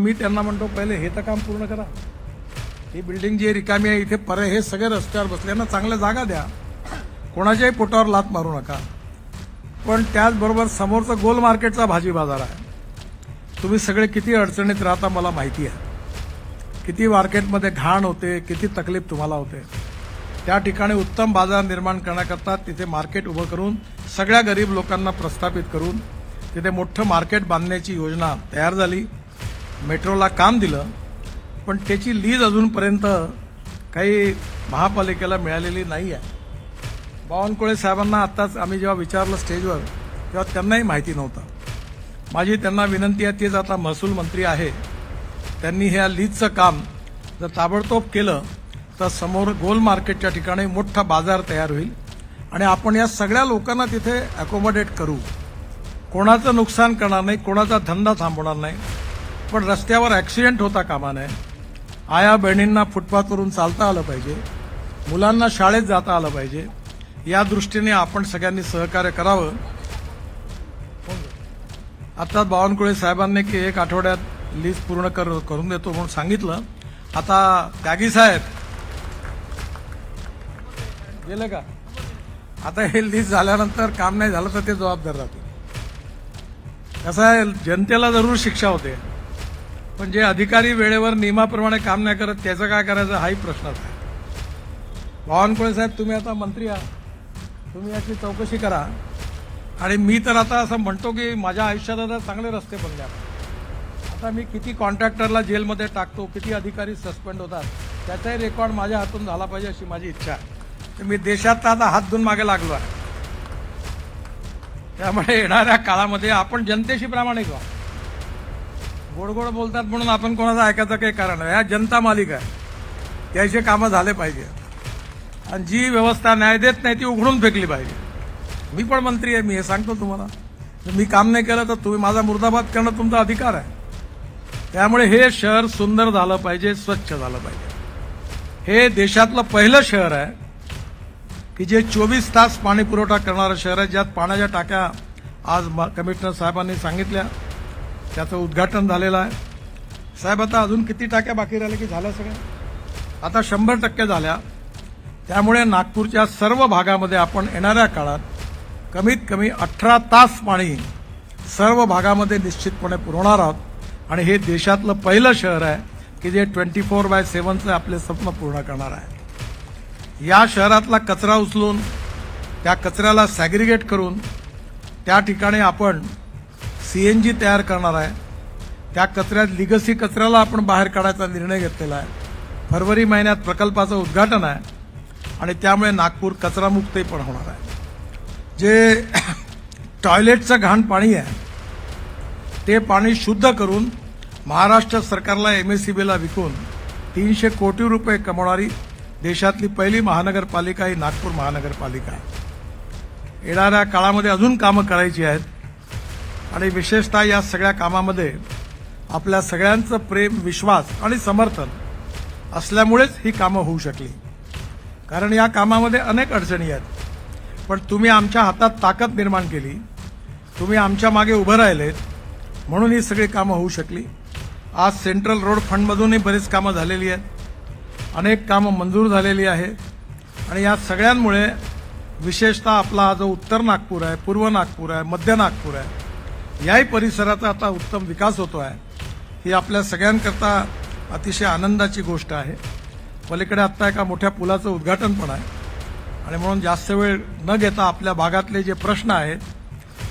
मी त्यांना म्हणतो पहिले हे तर काम पूर्ण करा. ही बिल्डिंग जी रिकामी आहे इथे पर्याय हे सगळे रस्त्यावर बसल्यांना चांगल्या जागा द्या, कोणाच्याही पोटावर लात मारू नका. पण त्याचबरोबर समोरचा गोल मार्केटचा भाजी बाजार आहे. तुम्ही सगळे किती अडचणीत राहता मला माहिती आहे. किती मार्केटमध्ये घाण होते, किती तकलीफ तुम्हाला होते. त्या ठिकाणी उत्तम बाजार निर्माण करण्याकरता तिथे मार्केट उभं करून सगळ्या गरीब लोकांना प्रस्थापित करून तिथे मोठं मार्केट बांधण्याची योजना तयार झाली. मेट्रोला काम दिलं, पण त्याची लीज अजूनपर्यंत काही महापालिकेला मिळालेली नाही आहे. बावनकुळे साहेबांना आत्ताच आम्ही जेव्हा विचारलं स्टेजवर तेव्हा त्यांनाही माहिती नव्हतं. माझी त्यांना विनंती आहे, तेच आता महसूल मंत्री आहे, त्यांनी ह्या लीजचं काम जर ताबडतोब केलं तर समोर गोल मार्केटच्या ठिकाणी मोठा बाजार तयार होईल आणि आपण या सगळ्या लोकांना तिथे अकोमोडेट करू. कोणाचं नुकसान करणार नाही, कोणाचा धंदा थांबवणार नाही, पण रस्त्यावर ॲक्सिडेंट होता कामा नये. आया बहिणींना फुटपाथवरून चालता आलं पाहिजे, मुलांना शाळेत जाता आलं पाहिजे. या दृष्टीने आपण सगळ्यांनी सहकार्य करावं. आता बावनकुळे साहेबांनी की 1 आठवड्यात लीज पूर्ण करून देतो म्हणून सांगितलं. आता त्यागी साहेब गेले का? आता हे लीज झाल्यानंतर काम नाही झालं तर ते जबाबदार राहतील. कसं आहे, जनतेला जरूर शिक्षा होते, पण जे अधिकारी वेळेवर नियमाप्रमाणे काम नाही करत त्याचं काय करायचं हाही प्रश्नच आहे. बावनकुळे साहेब तुम्ही आता मंत्री आहात, तुम्ही याची चौकशी करा. आणि मी तर आता असं म्हणतो की माझ्या आयुष्यात आता चांगले रस्ते बनले. आता मी किती कॉन्ट्रॅक्टरला जेलमध्ये टाकतो, किती अधिकारी सस्पेंड होतात, त्याचाही रेकॉर्ड माझ्या हातून झाला पाहिजे अशी माझी इच्छा आहे. तर मी देशात आता हात धुवून मागे लागलो आहे. त्यामुळे येणाऱ्या काळामध्ये आपण जनतेशी प्रामाणिक व्हा. गोड गोड बोलतात म्हणून आपण कोणाचं ऐकायचं काही कारण नाही. या जनता मालिक आहे, त्याचे कामं झाले पाहिजे आणि जी व्यवस्था न्याय देत नाही ती उघडून फेकली पाहिजे. मी पण मंत्री आहे, मी हे सांगतो तुम्हाला. मी काम नाही केलं तर तुम्ही माझा मुर्दाबाद करणं तुमचा अधिकार आहे. त्यामुळे हे शहर सुंदर झालं पाहिजे, स्वच्छ झालं पाहिजे. हे देशातलं पहिलं शहर आहे की जे 24 तास पाणी पुरवठा करणारं शहर आहे, ज्यात पाण्याच्या टाक्या आज कमिशनर साहेबांनी सांगितल्या, त्याचं उद्घाटन झालेलं आहे. साहेब आता अजून किती टाक्या बाकी राहिल्या की झाल्या सगळ्या? आता 100% झाल्या. त्यामुळे नागपूरच्या सर्व भागामध्ये आपण येणाऱ्या काळात कमीत कमी 18 तास पाणी सर्व भागामध्ये निश्चितपणे पुरवणार आहोत. आणि हे देशातलं पहिलं शहर आहे की जे 24/7चं आपले स्वप्न पूर्ण करणार आहे. या शहरातला कचरा उचलून त्या कचऱ्याला सॅग्रिगेट करून त्या ठिकाणी आपण CNG तयार करणार आहे. त्या कचऱ्यात लिगसी कचऱ्याला आपण बाहेर काढायचा निर्णय घेतलेला आहे. फरवरी महिन्यात प्रकल्पाचं उद्घाटन आहे आणि त्यामुळे नागपूर कचरामुक्तही पण होणार आहे. जे टॉयलेटचं घाण पाणी आहे ते पाणी शुद्ध करून महाराष्ट्र सरकारला MSEBला विकून 300 कोटी रुपये कमवणारी देशातली पहिली महानगरपालिका ही नागपूर महानगरपालिका आहे. येणाऱ्या काळामध्ये अजून कामं करायची आहेत आणि विशेषतः या सगळ्या कामामध्ये आपल्या सगळ्यांचं प्रेम, विश्वास आणि समर्थन असल्यामुळेच ही कामं होऊ शकली. कारण या कामामध्ये अनेक अडचणी आहेत, पण तुम्ही आमच्या हातात ताकद निर्माण केली, तुम्ही आमच्या मागे उभं राहिलेत, म्हणून ही सगळी कामं होऊ शकली. आज सेंट्रल रोड फंडमधूनही बरीच कामं झालेली आहेत, अनेक कामं मंजूर झालेली आहेत आणि या सगळ्यांमुळे विशेषतः आपला हा जो उत्तर नागपूर आहे, पूर्व नागपूर आहे, मध्य नागपूर आहे, याही परिसराचा आता उत्तम विकास होतो आहे. ही आपल्या सगळ्यांकरता अतिशय आनंदाची गोष्ट आहे. पलीकडे आत्ता एका मोठ्या पुलाचं उद्घाटन पण आहे आणि म्हणून जास्त वेळ न घेता आपल्या भागातले जे प्रश्न आहेत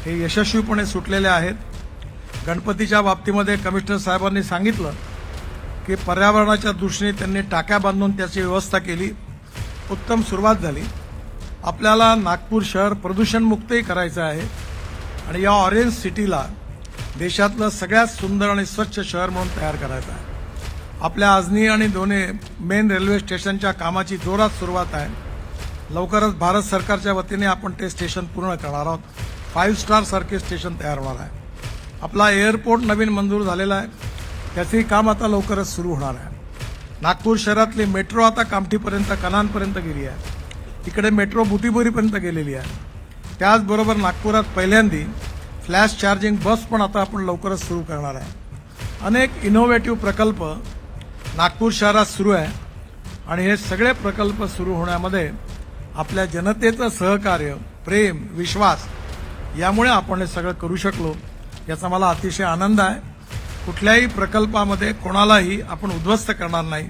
हे यशस्वीपणे सुटलेले आहेत. गणपतीच्या बाबतीमध्ये कमिशनर साहेबांनी सांगितलं की पर्यावरणाच्या दृष्टीने त्यांनी टाक्या बांधून त्याची व्यवस्था केली, उत्तम सुरुवात झाली. आपल्याला नागपूर शहर प्रदूषणमुक्तही करायचं आहे आणि या ऑरेंज सिटीला देशातलं सगळ्यात सुंदर आणि स्वच्छ शहर म्हणून तयार करायचं आहे. आपल्या आजनी आणि दोन्ही मेन रेल्वे स्टेशनच्या कामाची जोरात सुरुवात आहे. लवकरच भारत सरकारच्या वतीने आपण ते स्टेशन पूर्ण करणार आहोत. 5 स्टार सारखे स्टेशन तयार होणार आहे. आपला एअरपोर्ट नवीन मंजूर झालेला आहे, त्याचंही काम आता लवकरच सुरू होणार आहे. नागपूर शहरातली मेट्रो आता कामठीपर्यंत, कनानपर्यंत गेली आहे. इकडे मेट्रो बुटीबोरीपर्यंत गेलेली आहे. त्याचबरोबर नागपुरात पहिल्यांदा फ्लॅश चार्जिंग बस पण आता आपण लवकरच सुरू करणार आहे. अनेक इनोव्हेटिव्ह प्रकल्प नागपूर शहरात सुरू आहे आणि हे सगळे प्रकल्प सुरू होण्यामध्ये आपल्या जनतेचं सहकार्य, प्रेम, विश्वास यामुळे आपण हे सगळं करू शकलो, याचा मला अतिशय आनंद आहे. कुठल्याही प्रकल्पामध्ये कोणालाही आपण उद्ध्वस्त करणार नाही,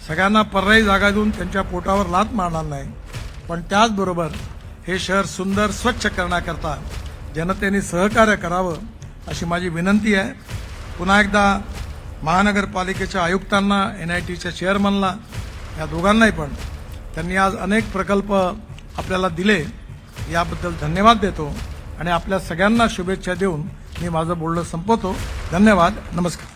सगळ्यांना पर्यायी जागा देऊन त्यांच्या पोटावर लाथ मारणार नाही, पण त्याचबरोबर हे शहर सुंदर स्वच्छ करण्याकरता जनतेने सहकार्य करावं अशी माझी विनंती आहे. पुन्हा एकदा महानगरपालिकेच्या आयुक्तांना, NITच्या चेअरमनला, या दोघांनाही पण त्यांनी आज अनेक प्रकल्प आपल्याला दिले याबद्दल धन्यवाद देतो आणि आपल्या सगळ्यांना शुभेच्छा देऊन मी माझं बोलणं संपवतो. धन्यवाद. नमस्कार.